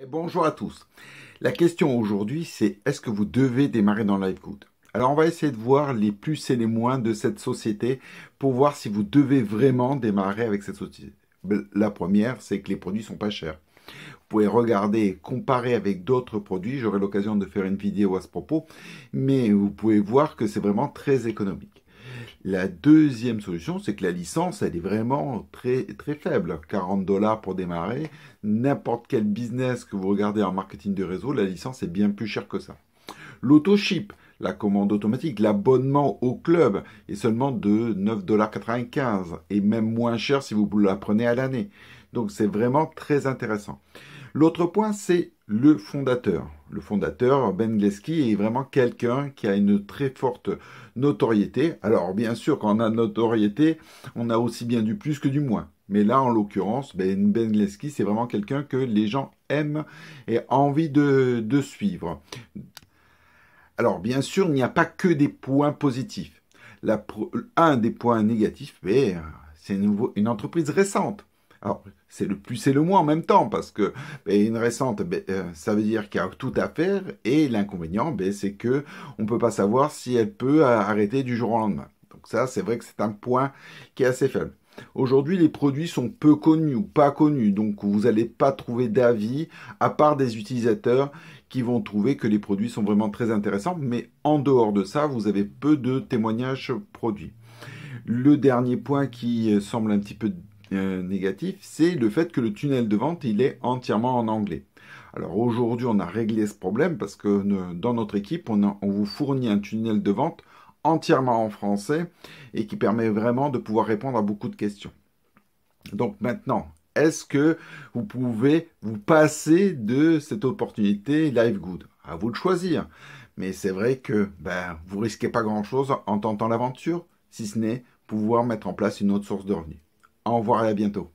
Et bonjour à tous. La question aujourd'hui, c'est est-ce que vous devez démarrer dans LiveGood? Alors, on va essayer de voir les plus et les moins de cette société pour voir si vous devez vraiment démarrer avec cette société. La première, c'est que les produits sont pas chers. Vous pouvez regarder et comparer avec d'autres produits. J'aurai l'occasion de faire une vidéo à ce propos, mais vous pouvez voir que c'est vraiment très économique. La deuxième solution, c'est que la licence, elle est vraiment très, très faible. 40 dollars pour démarrer. N'importe quel business que vous regardez en marketing de réseau, la licence est bien plus chère que ça. L'auto-ship, la commande automatique, l'abonnement au club est seulement de 9,95 $ et même moins cher si vous la prenez à l'année. Donc c'est vraiment très intéressant. L'autre point, c'est le fondateur. Le fondateur, Ben Gleski, est vraiment quelqu'un qui a une très forte notoriété. Alors, bien sûr, quand on a notoriété, on a aussi bien du plus que du moins. Mais là, en l'occurrence, Ben Gleski, c'est vraiment quelqu'un que les gens aiment et ont envie de suivre. Alors, bien sûr, il n'y a pas que des points positifs. Un des points négatifs, c'est une entreprise récente. Alors, c'est le plus et le moins en même temps, parce que une récente, ça veut dire qu'il y a tout à faire, et l'inconvénient, c'est que on ne peut pas savoir si elle peut arrêter du jour au lendemain. Donc ça, c'est vrai que c'est un point qui est assez faible. Aujourd'hui, les produits sont peu connus ou pas connus, donc vous n'allez pas trouver d'avis, à part des utilisateurs qui vont trouver que les produits sont vraiment très intéressants, mais en dehors de ça, vous avez peu de témoignages produits. Le dernier point qui semble un petit peu négatif, c'est le fait que le tunnel de vente, il est entièrement en anglais. Alors aujourd'hui, on a réglé ce problème parce que dans notre équipe, on vous fournit un tunnel de vente entièrement en français et qui permet vraiment de pouvoir répondre à beaucoup de questions. Donc maintenant, est-ce que vous pouvez vous passer de cette opportunité LiveGood? À vous de choisir. Mais c'est vrai que vous risquez pas grand-chose en tentant l'aventure, si ce n'est pouvoir mettre en place une autre source de revenus. Au revoir et à bientôt.